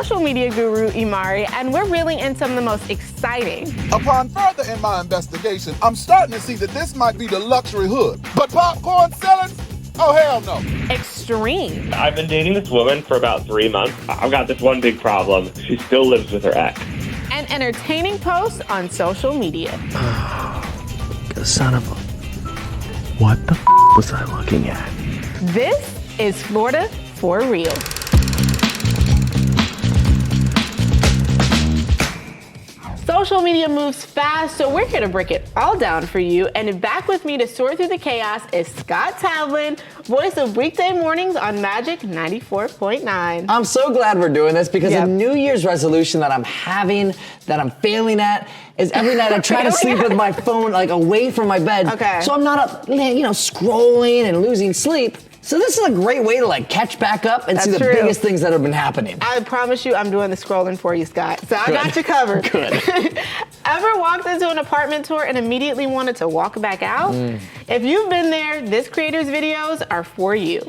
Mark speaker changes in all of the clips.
Speaker 1: social media guru, Imari, and we're reeling in some of the most exciting.
Speaker 2: Upon further in my investigation, I'm starting to see that this might be the luxury hood. But popcorn sellers? Oh, hell no.
Speaker 1: Extreme.
Speaker 3: I've been dating this woman for about 3 months. I've got this one big problem. She still lives with her ex.
Speaker 1: And entertaining posts on social media.
Speaker 4: Son of a... What the was I looking at?
Speaker 1: This is Florida for Real. Social media moves fast, so we're here to break it all down for you. And back with me to sort through the chaos is Scott Tavlin, voice of weekday mornings on Magic 94.9.
Speaker 4: I'm so glad we're doing this because a New Year's resolution that I'm having, that I'm failing at, is every night I try to sleep with my phone like away from my bed.
Speaker 1: Okay.
Speaker 4: So I'm not up, scrolling and losing sleep. So this is a great way to catch back up and see the biggest things that have been happening.
Speaker 1: I promise you I'm doing the scrolling for you, Scott. So I got you covered.
Speaker 4: Good.
Speaker 1: Ever walked into an apartment tour and immediately wanted to walk back out? If you've been there, this creator's videos are for you.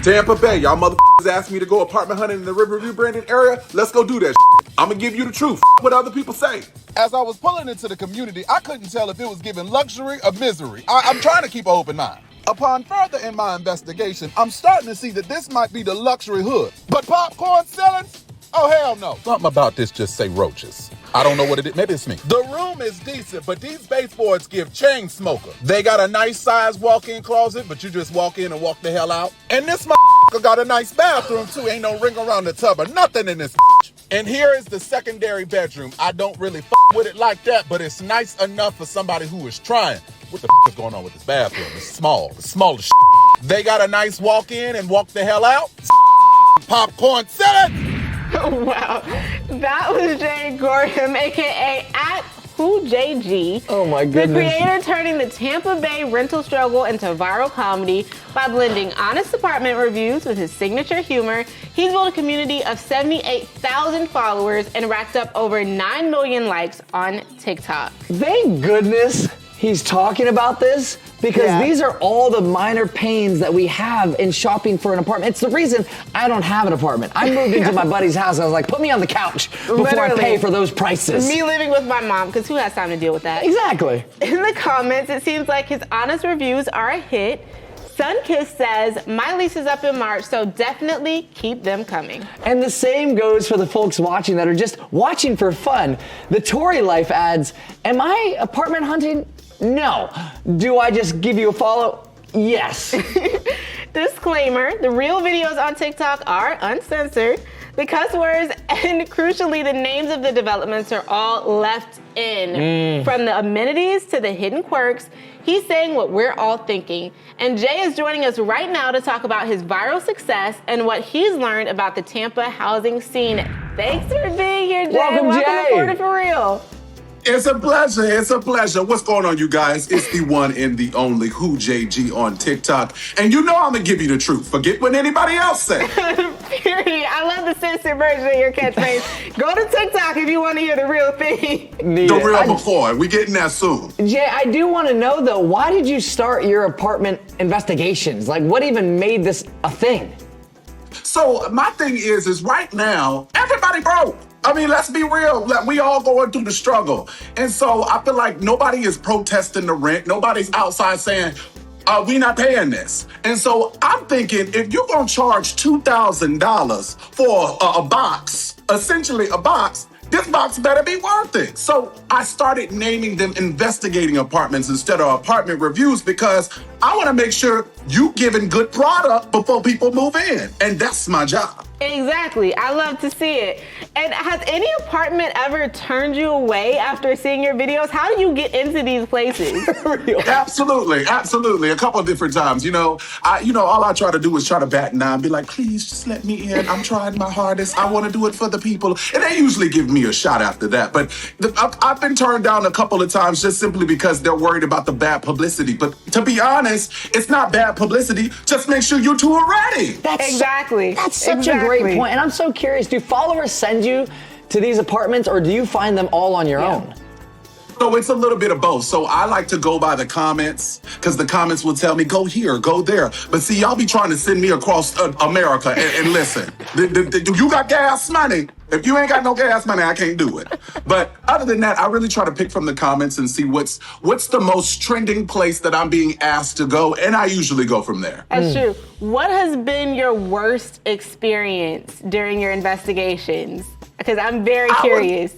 Speaker 2: Tampa Bay, y'all motherfuckers asked me to go apartment hunting in the Riverview Brandon area. Let's go do that. I'm gonna give you the truth. What other people say. As I was pulling into the community, I couldn't tell if it was giving luxury or misery. I'm trying to keep an open mind. Upon further in my investigation, I'm starting to see that this might be the luxury hood. But popcorn sellers? Oh, hell no. Something about this just say roaches. I don't know what it is. Maybe it's me. The room is decent, but these baseboards give chain smoker. They got a nice size walk-in closet, but you just walk in and walk the hell out. And this motherfucker got a nice bathroom too. Ain't no ring around the tub or nothing in this. And here is the secondary bedroom. I don't really with it like that, but it's nice enough for somebody who is trying. What the is going on with this bathroom? It's small. The smallest. They got a nice walk in and walk the hell out. Popcorn salad.
Speaker 1: Wow. That was Jay Gorham, a.k.a. @WhoJG.
Speaker 4: Oh my goodness.
Speaker 1: The creator turning the Tampa Bay rental struggle into viral comedy by blending honest apartment reviews with his signature humor. He's built a community of 78,000 followers and racked up over 9 million likes on TikTok.
Speaker 4: Thank goodness he's talking about this because these are all the minor pains that we have in shopping for an apartment. It's the reason I don't have an apartment. I moved into my buddy's house and I was like, put me on the couch before I pay for those prices.
Speaker 1: Me living with my mom, because who has time to deal with that?
Speaker 4: Exactly.
Speaker 1: In the comments, it seems like his honest reviews are a hit. Sunkiss says, my lease is up in March, so definitely keep them coming.
Speaker 4: And the same goes for the folks watching that are just watching for fun. The Tory Life adds, am I apartment hunting? No. Do I just give you a follow? Yes.
Speaker 1: Disclaimer, the real videos on TikTok are uncensored. The cuss words and crucially the names of the developments are all left in. From the amenities to the hidden quirks, he's saying what we're all thinking. And Jay is joining us right now to talk about his viral success and what he's learned about the Tampa housing scene. Thanks for being here, Jay.
Speaker 4: Welcome, Jay.
Speaker 1: to Florida for Real.
Speaker 5: It's a pleasure. It's a pleasure. What's going on, you guys? It's the one and the only WhoJG on TikTok. And you know I'm going to give you the truth. Forget what anybody else said.
Speaker 1: Period. I love the censored version of your catchphrase. Go to TikTok if you want to hear the real thing.
Speaker 5: The real McCoy. We getting that soon.
Speaker 4: Jay, I do want to know, though, why did you start your apartment investigations? Like, what even made this a thing?
Speaker 5: So my thing is right now, everybody broke. I mean, let's be real. We all going through the struggle. And so I feel like nobody is protesting the rent. Nobody's outside saying, we not paying this. And so I'm thinking, if you're going to charge $2,000 for a box, essentially a box, this box better be worth it. So I started naming them investigating apartments instead of apartment reviews because I want to make sure you giving good product before people move in. And that's my job.
Speaker 1: Exactly. I love to see it. And has any apartment ever turned you away after seeing your videos? How do you get into these places?
Speaker 5: Absolutely. A couple of different times. All I try to do is try to bat an eye and be like, please just let me in. I'm trying my hardest. I want to do it for the people. And they usually give me a shot after that. But I've been turned down a couple of times just simply because they're worried about the bad publicity. But to be honest, it's not bad publicity. Just make sure you two are ready.
Speaker 4: That's such a great point. And I'm so curious, do followers send you to these apartments or do you find them all on your own?
Speaker 5: So it's a little bit of both. So I like to go by the comments because the comments will tell me, go here, go there. But see, y'all be trying to send me across America. And listen, you got gas money. If you ain't got no gas money, I can't do it. But other than that, I really try to pick from the comments and see what's the most trending place that I'm being asked to go. And I usually go from there.
Speaker 1: That's true. What has been your worst experience during your investigations? Because I'm very curious.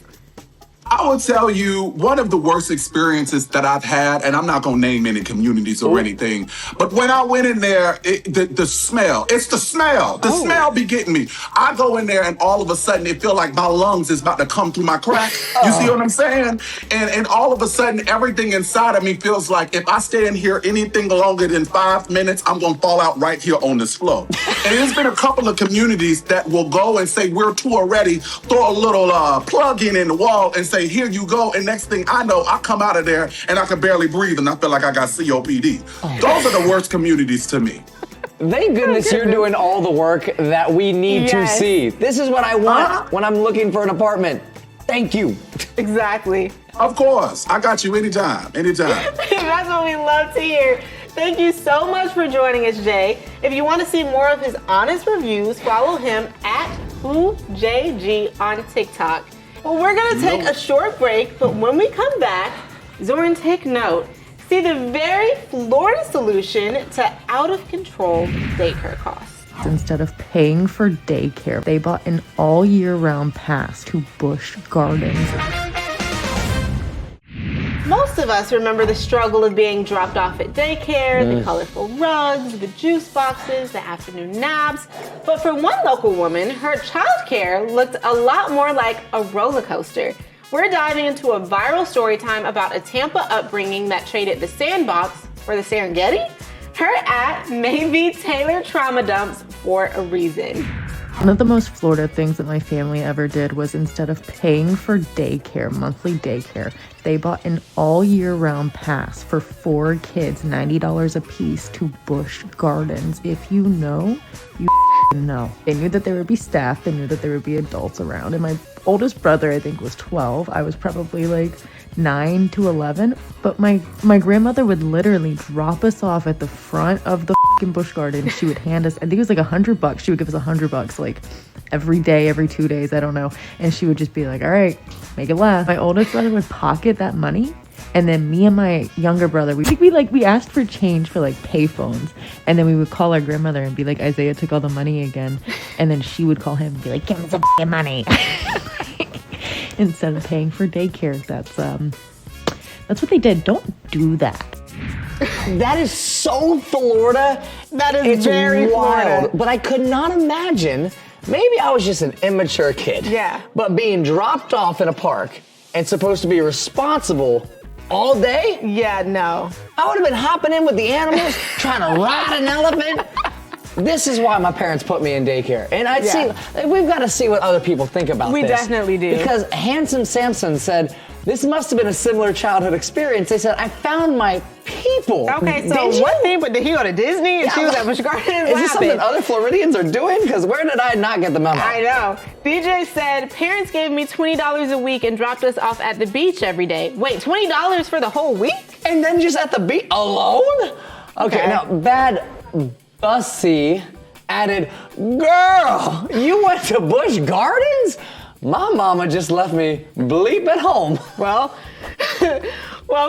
Speaker 5: I will tell you one of the worst experiences that I've had, and I'm not going to name any communities or anything, but when I went in there, the smell, it's the smell. The smell be getting me. I go in there and all of a sudden it feel like my lungs is about to come through my crack. You see what I'm saying? And all of a sudden everything inside of me feels like if I stay in here anything longer than 5 minutes, I'm going to fall out right here on this floor. And there's been a couple of communities that will go and say, we're tour ready, throw a little plug in the wall and say, here you go. And next thing I know, I come out of there and I can barely breathe and I feel like I got COPD. Those are the worst communities to me.
Speaker 4: Thank goodness you're doing all the work that we need to see. This is what I want when I'm looking for an apartment. Thank you.
Speaker 1: Exactly.
Speaker 5: Of course. I got you anytime.
Speaker 1: That's what we love to hear. Thank you so much for joining us, Jay. If you want to see more of his honest reviews, follow him at WhoJG on TikTok. Well, we're going to take a short break, but when we come back, Zoran, take note. See the very Florida solution to out-of-control daycare costs.
Speaker 6: Instead of paying for daycare, they bought an all year round pass to Busch Gardens.
Speaker 1: Most of us remember the struggle of being dropped off at daycare, the colorful rugs, the juice boxes, the afternoon naps. But for one local woman, her childcare looked a lot more like a roller coaster. We're diving into a viral story time about a Tampa upbringing that traded the sandbox for the Serengeti. Her at Maybe Taylor Trauma Dumps for a reason.
Speaker 6: One of the most Florida things that my family ever did was instead of paying for daycare, monthly daycare, they bought an all year round pass for 4 kids, $90 a piece, to Busch Gardens. If you know, you know. They knew that there would be staff, they knew that there would be adults around. And my oldest brother, I think, was 12. I was probably like 9 to 11. But my grandmother would literally drop us off at the front of the Busch Garden. She would hand us, I think it was like $100. She would give us $100 like every day, every 2 days, I don't know. And she would just be like, all right, make it last. My oldest brother would pocket that money. And then me and my younger brother, we asked for change for like pay phones. And then we would call our grandmother and be like, Isaiah took all the money again. And then she would call him and be like, give me some money. Instead of paying for daycare. That's what they did. Don't do that.
Speaker 4: That is so Florida.
Speaker 1: That is
Speaker 4: It's
Speaker 1: very
Speaker 4: wild.
Speaker 1: Florida.
Speaker 4: But I could not imagine, maybe I was just an immature kid.
Speaker 1: Yeah.
Speaker 4: But being dropped off in a park and supposed to be responsible all day?
Speaker 1: Yeah, no.
Speaker 4: I would have been hopping in with the animals, trying to ride an elephant. This is why my parents put me in daycare. And I'd see, we've got to see what other people think about
Speaker 1: We
Speaker 4: this.
Speaker 1: definitely do.
Speaker 4: Because Handsome Samson said, this must have been a similar childhood experience. They said, I found my people.
Speaker 1: Okay, so
Speaker 4: Did you?
Speaker 1: what thing? But did he go to Disney and she was at Busch Gardens?
Speaker 4: Is this something other Floridians are doing? Because where did I not get the memo?
Speaker 1: I know. DJ said, parents gave me $20 a week and dropped us off at the beach every day. Wait, $20 for the whole week?
Speaker 4: And then just at the beach alone? Okay, now Bad Bussy added, girl, you went to Busch Gardens? My mama just left me bleep at home.
Speaker 1: Well,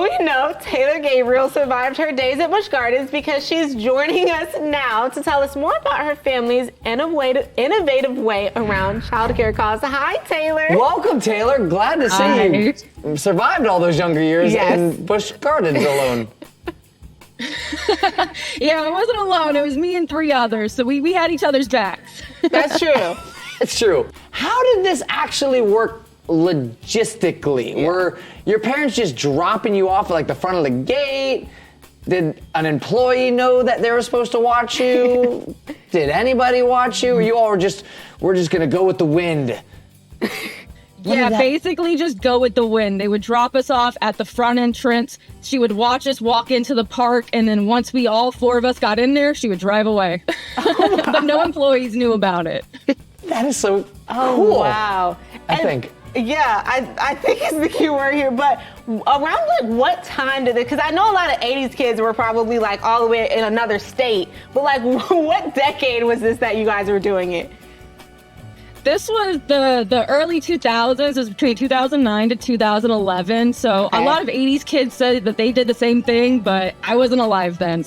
Speaker 1: we know Taylor Gabriel survived her days at Busch Gardens because she's joining us now to tell us more about her family's innovative way around childcare costs. Hi, Taylor.
Speaker 4: Welcome, Taylor. Glad to see you survived all those younger years in Busch Gardens alone.
Speaker 7: Yeah, I wasn't alone. It was me and 3 others, so we had each other's backs.
Speaker 1: That's true.
Speaker 4: It's true. How did this actually work logistically? Were your parents just dropping you off at like the front of the gate? Did an employee know that they were supposed to watch you? Did anybody watch you? Or you all were just gonna go with the wind?
Speaker 7: Yeah, basically just go with the wind. They would drop us off at the front entrance. She would watch us walk into the park, and then once we all 4 of us got in there, she would drive away. But no employees knew about it.
Speaker 4: That is so
Speaker 1: Oh,
Speaker 4: cool.
Speaker 1: wow.
Speaker 4: I think.
Speaker 1: Yeah, I think it's the key word here, but around like what time did it, because I know a lot of 80s kids were probably like all the way in another state, but like what decade was this that you guys were doing it?
Speaker 7: This was the early 2000s. It was between 2009 to 2011. So a lot of 80s kids said that they did the same thing, but I wasn't alive then.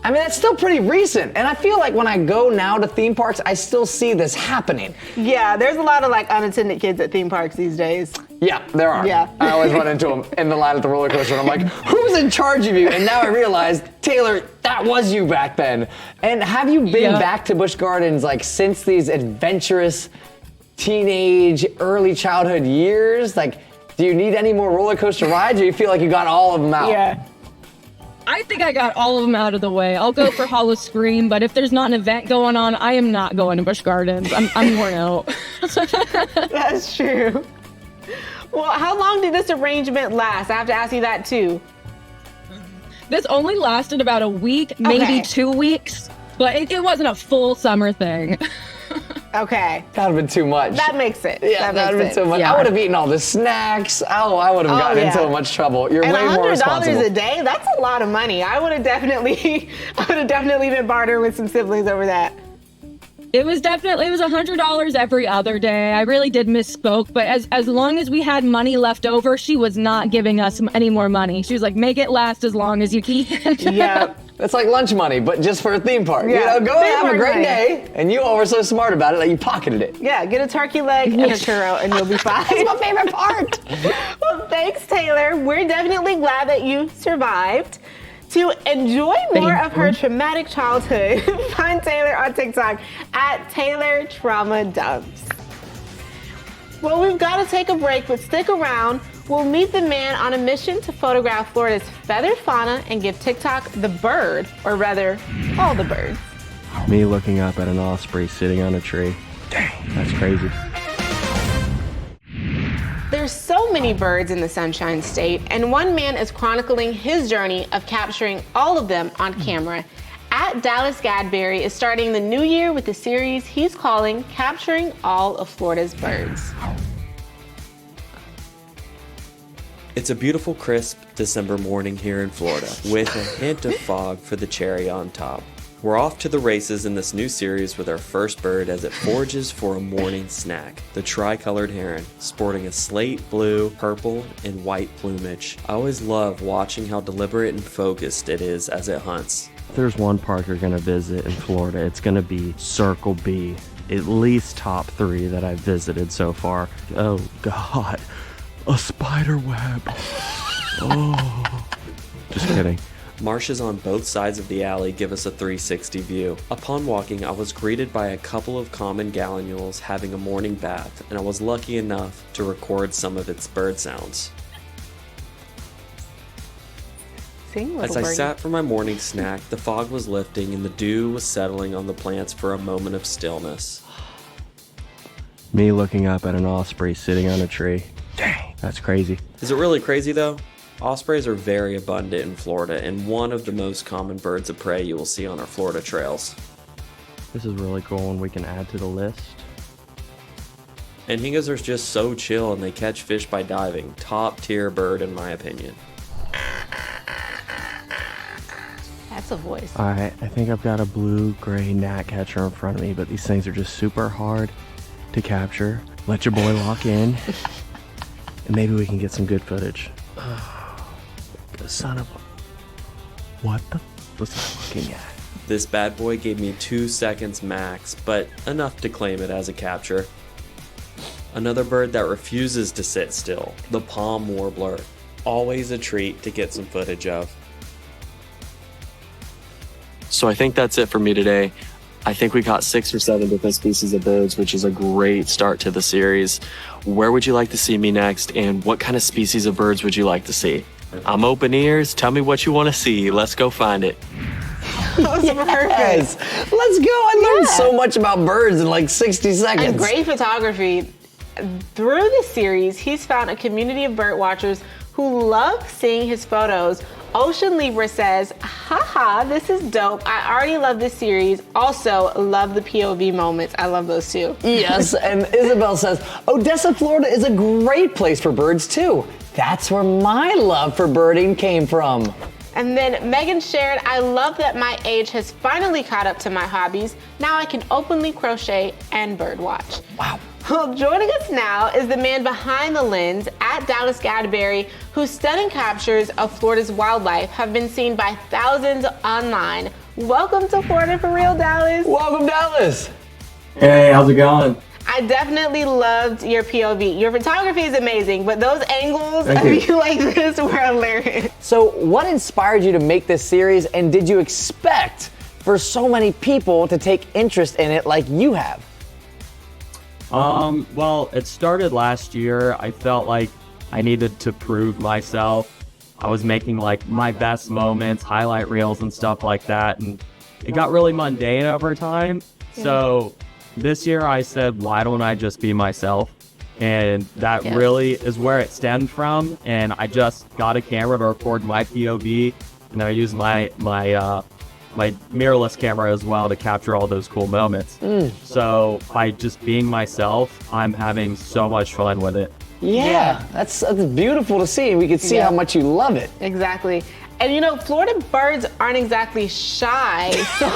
Speaker 4: I mean, that's still pretty recent. And I feel like when I go now to theme parks, I still see this happening.
Speaker 1: Yeah, there's a lot of like unattended kids at theme parks these days.
Speaker 4: Yeah, there are.
Speaker 1: Yeah.
Speaker 4: I always run into them in the line at the roller coaster, and I'm like, who's in charge of you? And now I realize, Taylor, that was you back then. And have you been back to Busch Gardens like since these adventurous teenage, early childhood years? Like, do you need any more roller coaster rides, or do you feel like you got all of them out?
Speaker 1: Yeah.
Speaker 7: I think I got all of them out of the way. I'll go for Hollow Scream, but if there's not an event going on, I am not going to Busch Gardens. I'm worn out.
Speaker 1: That's true. Well, how long did this arrangement last? I have to ask you that too.
Speaker 7: This only lasted about a week, maybe 2 weeks, but it wasn't a full summer thing.
Speaker 1: Okay.
Speaker 4: That would have been too much.
Speaker 1: That makes it.
Speaker 4: Yeah, that would have been too much.
Speaker 7: Yeah.
Speaker 4: I would have eaten all the snacks. Oh, I would have gotten into so much trouble. You're
Speaker 1: and
Speaker 4: way more responsible.
Speaker 1: $100 a day, that's a lot of money. I would have definitely been bartering with some siblings over that.
Speaker 7: It was $100 every other day. I really did misspoke, but as long as we had money left over, she was not giving us any more money. She was like, make it last as long as you can.
Speaker 1: Yeah.
Speaker 4: It's like lunch money, but just for a theme park.
Speaker 1: Yeah.
Speaker 4: You know, go
Speaker 1: Theme
Speaker 4: have a
Speaker 1: park
Speaker 4: great
Speaker 1: money.
Speaker 4: day, and you all were so smart about it that you pocketed it.
Speaker 1: Yeah, get a turkey leg and a churro and you'll be fine.
Speaker 4: That's my favorite part.
Speaker 1: Well, thanks, Taylor. We're definitely glad that you survived. To enjoy more of her traumatic childhood, find Taylor on TikTok at Taylor Trauma Dumps. Well, we've got to take a break, but stick around. We'll meet the man on a mission to photograph Florida's feathered fauna and give TikTok the bird, or rather, all the birds.
Speaker 8: Me looking up at an osprey sitting on a tree. Dang, that's crazy.
Speaker 1: There's so many birds in the Sunshine State, and one man is chronicling his journey of capturing all of them on camera. At Dallas Gadberry is starting the new year with a series he's calling Capturing All of Florida's Birds.
Speaker 9: It's a beautiful, crisp December morning here in Florida with a hint of fog for the cherry on top. We're off to the races in this new series with our first bird as it forages for a morning snack, the tricolored heron, sporting a slate blue, purple, and white plumage. I always love watching how deliberate and focused it is as it hunts.
Speaker 8: If there's one park you're gonna visit in Florida, it's gonna be Circle B. At least top 3 that I've visited so far. Oh God, a spider web. Oh, just kidding.
Speaker 9: Marshes on both sides of the alley give us a 360 view. Upon walking, I was greeted by a couple of common gallinules having a morning bath, and I was lucky enough to record some of its bird sounds. As I sat for my morning snack, the fog was lifting and the dew was settling on the plants for a moment of stillness.
Speaker 8: Me looking up at an osprey sitting on a tree. Dang, that's crazy.
Speaker 9: Is it really crazy though? Ospreys are very abundant in Florida and one of the most common birds of prey you will see on our Florida trails.
Speaker 8: This is really cool and we can add to the list.
Speaker 9: Anhingas are just so chill and they catch fish by diving. Top tier bird in my opinion.
Speaker 1: That's a voice.
Speaker 8: I think I've got a blue-gray gnatcatcher in front of me, but these things are just super hard to capture. Let your boy lock in, and maybe we can get some good footage. Oh, the son of a... What the f was I looking at?
Speaker 9: This bad boy gave me 2 seconds max, but enough to claim it as a capture. Another bird that refuses to sit still, the palm warbler. Always a treat to get some footage of. So I think that's it for me today. I think we caught 6 or 7 different species of birds, which is a great start to the series. Where would you like to see me next, and what kind of species of birds would you like to see? I'm open ears. Tell me what you want to see. Let's go find it.
Speaker 1: That was
Speaker 4: Yes.
Speaker 1: perfect.
Speaker 4: Let's go. I learned so much about birds in like 60 seconds.
Speaker 1: And great photography. Through this series, he's found a community of bird watchers who love seeing his photos Ocean Libra says, haha, this is dope. I already love this series. Also, love the POV moments. I love those too.
Speaker 4: Yes, and Isabel says, Odessa, Florida is a great place for birds too. That's where my love for birding came from.
Speaker 1: And then Megan shared, I love that my age has finally caught up to my hobbies. Now I can openly crochet and bird watch.
Speaker 4: Wow.
Speaker 1: Well, joining us now is the man behind the lens at Dallas Gadberry, whose stunning captures of Florida's wildlife have been seen by thousands online. Welcome to Florida for Real, Dallas.
Speaker 4: Welcome, Dallas.
Speaker 10: Hey, how's it going?
Speaker 1: I definitely loved your POV. Your photography is amazing, but those angles of you like this were hilarious.
Speaker 4: So what inspired you to make this series, and did you expect for so many people to take interest in it like you have?
Speaker 8: Well, it started last year. I felt like I needed to prove myself. I was making like my best moments, highlight reels and stuff like that, and it got really mundane over time. So this year I said, why don't I just be myself? And that really is where it stemmed from. And I just got a camera to record my POV, and I used my mirrorless camera as well to capture all those cool moments. So by just being myself, I'm having so much fun with it.
Speaker 4: Yeah, that's beautiful to see. We can see how much you love it.
Speaker 1: Exactly. And you know, Florida birds aren't exactly shy. So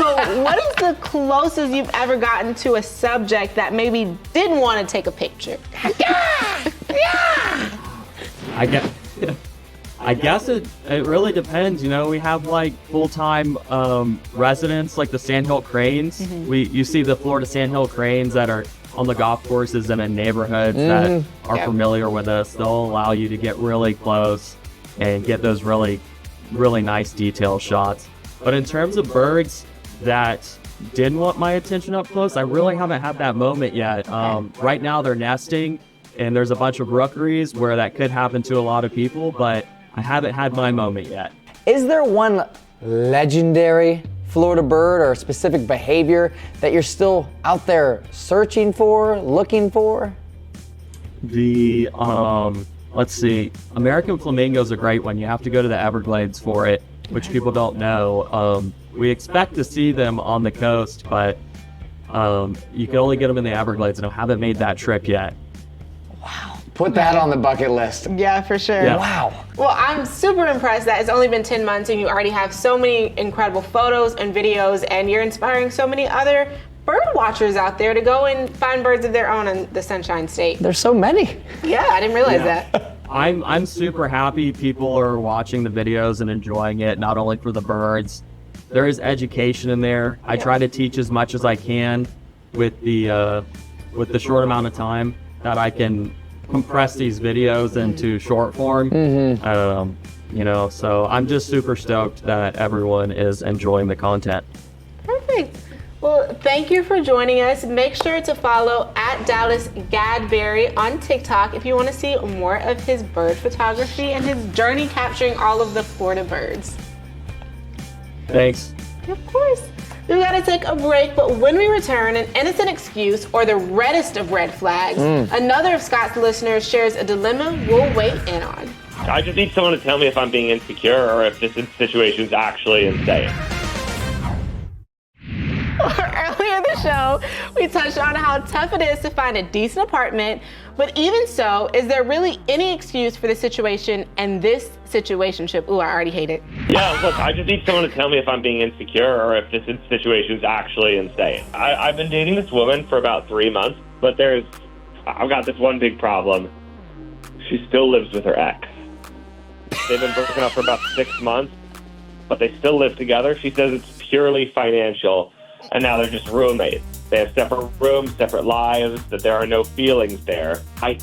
Speaker 1: what is the closest you've ever gotten to a subject that maybe didn't want to take a picture?
Speaker 8: I guess it really depends. You know, we have like full-time residents like the sandhill cranes. You see the Florida sandhill cranes that are on the golf courses and in neighborhoods that are familiar with us. They'll allow you to get really close and get those really nice detail shots. But in terms of birds that didn't want my attention up close, I really haven't had that moment yet. Right now they're nesting, and there's a bunch of rookeries where that could happen to a lot of people, but I haven't had my moment yet.
Speaker 4: Is there one legendary Florida bird or specific behavior that you're still out there searching for, looking for?
Speaker 8: The let's see, American flamingo's a great one. You have to go to the Everglades for it, which people don't know. We expect to see them on the coast, but you can only get them in the Everglades, and I haven't made that trip yet.
Speaker 4: Wow. Put that on the bucket list.
Speaker 1: Yeah, for sure.
Speaker 8: Yeah.
Speaker 4: Wow.
Speaker 1: Well, I'm super impressed that it's only been 10 months and you already have so many incredible photos and videos, and you're inspiring so many other bird watchers out there to go and find birds of their own in the Sunshine State.
Speaker 4: There's so many.
Speaker 1: Yeah, I didn't realize that.
Speaker 8: I'm super happy people are watching the videos and enjoying it, not only for the birds. There is education in there. I try to teach as much as I can with the short amount of time that I can compress these videos into short form. You know, so I'm just super stoked that everyone is enjoying the content.
Speaker 1: Perfect. Well, thank you for joining us. Make sure to follow at Dallas Gadberry on TikTok if you want to see more of his bird photography and his journey capturing all of the Florida birds.
Speaker 8: Thanks.
Speaker 1: Of course. We've got to take a break, but when we return, an innocent excuse or the reddest of red flags, another of Scott's listeners shares a dilemma we'll weigh in on.
Speaker 3: I just need someone to tell me if I'm being insecure or if this situation is actually insane.
Speaker 1: Earlier in the show, we touched on how tough it is to find a decent apartment, but even so, is there really any excuse for the situation and this situationship? Ooh, I already hate it.
Speaker 3: Yeah, look, I just need someone to tell me if I'm being insecure or if this situation is actually insane. I've been dating this woman for about 3 months, but I've got this one big problem. She still lives with her ex. They've been broken up for about 6 months, but they still live together. She says it's purely financial, and now they're just roommates. They have separate rooms, separate lives, that there are no feelings there. I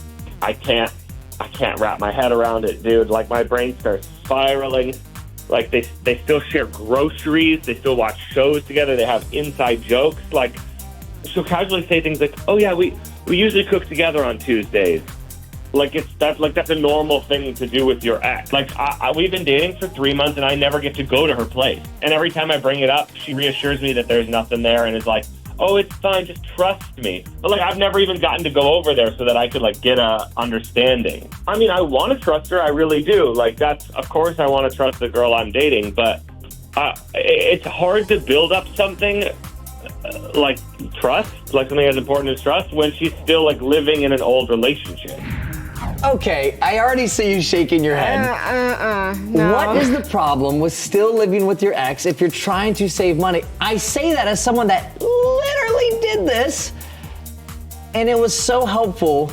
Speaker 3: can't wrap my head around it, dude. Like, my brain starts spiraling. Like, they still share groceries. They still watch shows together. They have inside jokes. Like, she'll casually say things like, oh, yeah, we usually cook together on Tuesdays. Like, that's a normal thing to do with your ex. Like, we've been dating for 3 months, and I never get to go to her place. And every time I bring it up, she reassures me that there's nothing there and is like, oh, it's fine, just trust me. But like, I've never even gotten to go over there so that I could like get a understanding. I mean, I want to trust her, I really do. Like, that's, of course I want to trust the girl I'm dating, but it's hard to build up something like trust, like something as important as trust, when she's still like living in an old relationship.
Speaker 4: Okay, I already see you shaking your head.
Speaker 1: No.
Speaker 4: What is the problem with still living with your ex if you're trying to save money? I say that as someone that literally did this, and it was so helpful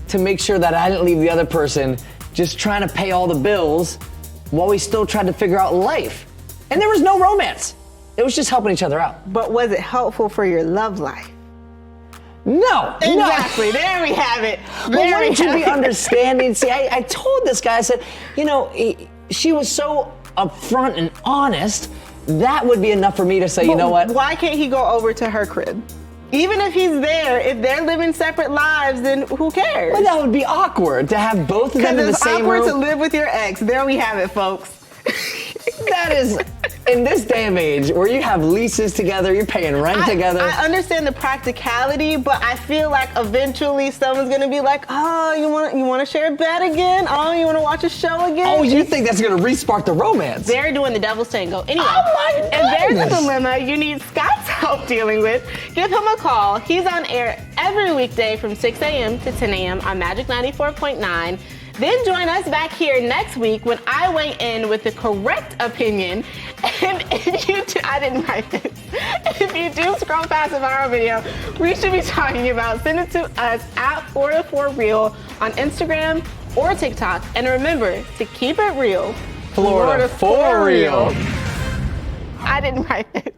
Speaker 4: to make sure that I didn't leave the other person just trying to pay all the bills while we still tried to figure out life. And there was no romance. It was just helping each other out.
Speaker 1: But was it helpful for your love life?
Speaker 4: No.
Speaker 1: Exactly. There we have it.
Speaker 4: But wouldn't you be understanding? See, I told this guy, I said, you know, she was so upfront and honest. That would be enough for me to say, you know what?
Speaker 1: Why can't he go over to her crib? Even if he's there, if they're living separate lives, then who cares?
Speaker 4: Well, that would be awkward to have both of them in the same room.
Speaker 1: It's awkward to live with your ex. There we have it, folks.
Speaker 4: That is, in this day and age where you have leases together, you're paying rent together.
Speaker 1: I understand the practicality, but I feel like eventually someone's gonna be like, oh, you want to share a bed again? Oh, you want to watch a show again?
Speaker 4: Oh, you think that's gonna re-spark the romance?
Speaker 1: They're doing the devil's tango. Anyway,
Speaker 4: oh my goodness.
Speaker 1: If there's a dilemma you need Scott's help dealing with, give him a call. He's on air every weekday from 6 a.m. to 10 a.m. on Magic 94.9. Then join us back here next week when I weigh in with the correct opinion. And if you do, I didn't write this. If you do scroll past the viral video we should be talking about, send it to us at Florida4Real on Instagram or TikTok. And remember to keep it real.
Speaker 4: Florida for real.
Speaker 1: I didn't write this.